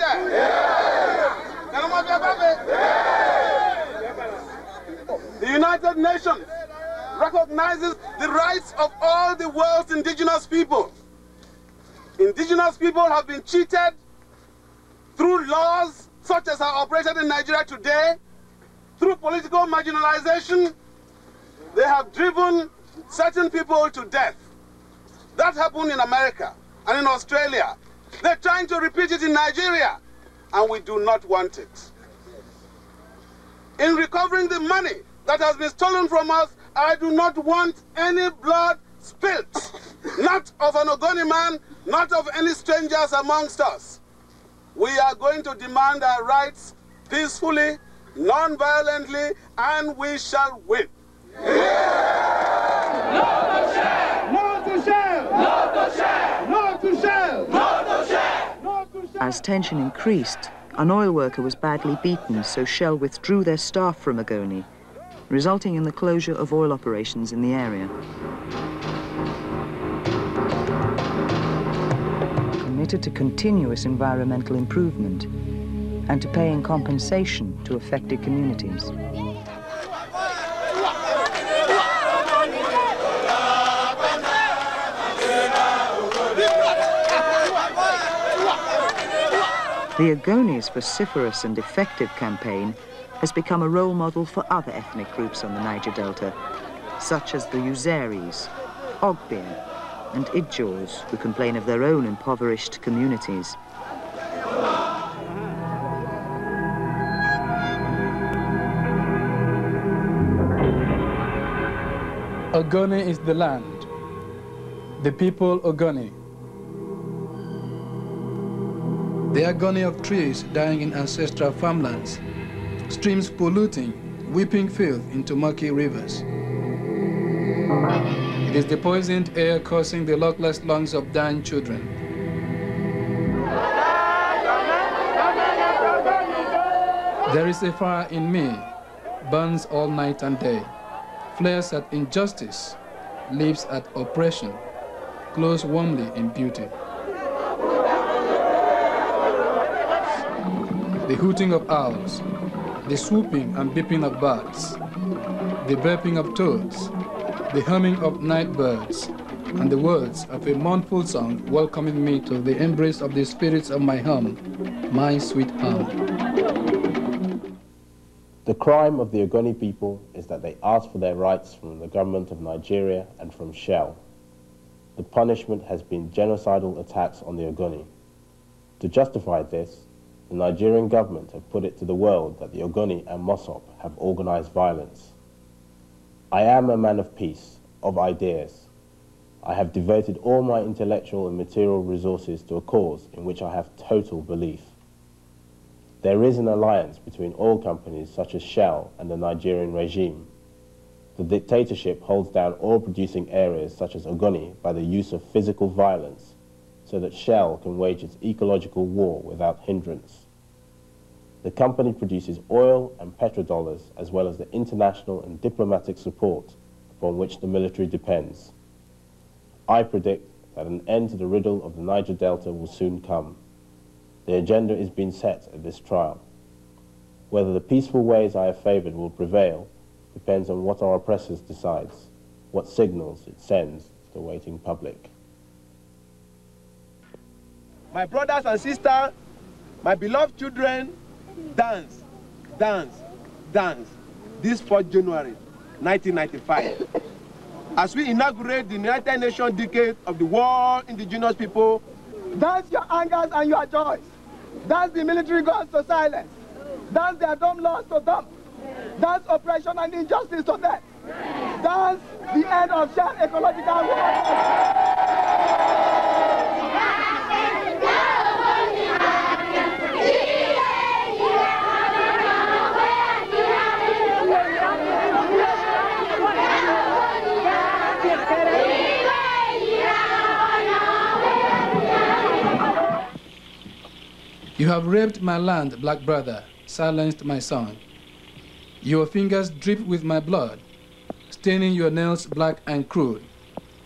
share? The United Nations recognizes the rights of all the world's indigenous people. Indigenous people have been cheated through laws such as are operated in Nigeria today, through political marginalization. They have driven certain people to death. That happened in America and in Australia. They're trying to repeat it in Nigeria, and we do not want it. In recovering the money that has been stolen from us, I do not want any blood spilt, not of an Ogoni man, not of any strangers amongst us. We are going to demand our rights peacefully, non-violently, and we shall win. No to share! No to share! No to share! No to share! No to share! No to share! As tension increased, an oil worker was badly beaten, so Shell withdrew their staff from Ogoni, resulting in the closure of oil operations in the area. Committed to continuous environmental improvement and to paying compensation to affected communities. The Ogoni's vociferous and effective campaign has become a role model for other ethnic groups on the Niger Delta, such as the Uzeris, Ogbia, and Idjors, who complain of their own impoverished communities. Ogoni is the land, the people Ogoni. The agony of trees dying in ancestral farmlands, streams polluting, weeping filth into murky rivers. It is the poisoned air causing the luckless lungs of dying children. There is a fire in me, burns all night and day, flares at injustice, lives at oppression, glows warmly in beauty. The hooting of owls, the swooping and beeping of birds, the burping of toads, the humming of night birds, and the words of a mournful song welcoming me to the embrace of the spirits of my home, my sweet home. The crime of the Ogoni people is that they ask for their rights from the government of Nigeria and from Shell. The punishment has been genocidal attacks on the Ogoni. To justify this, the Nigerian government have put it to the world that the Ogoni and MOSOP have organized violence. I am a man of peace, of ideas. I have devoted all my intellectual and material resources to a cause in which I have total belief. There is an alliance between oil companies such as Shell and the Nigerian regime. The dictatorship holds down oil-producing areas such as Ogoni by the use of physical violence, so that Shell can wage its ecological war without hindrance. The company produces oil and petrodollars as well as the international and diplomatic support upon which the military depends. I predict that an end to the riddle of the Niger Delta will soon come. The agenda is being set at this trial. Whether the peaceful ways I have favored will prevail depends on what our oppressors decides, what signals it sends to the waiting public. My brothers and sisters, my beloved children, dance, dance, dance, this 4th January, 1995. As we inaugurate the United Nations Decade of the World Indigenous People, dance your angers and your joys. Dance the military gods to silence. Dance their dumb laws to dump. Dance oppression and injustice to death. Dance the end of shared ecological war. You have raped my land, black brother, silenced my song. Your fingers drip with my blood, staining your nails black and crude.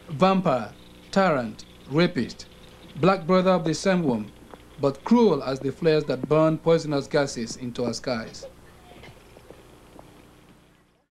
Vampire, tyrant, rapist, black brother of the same womb, but cruel as the flares that burn poisonous gases into our skies.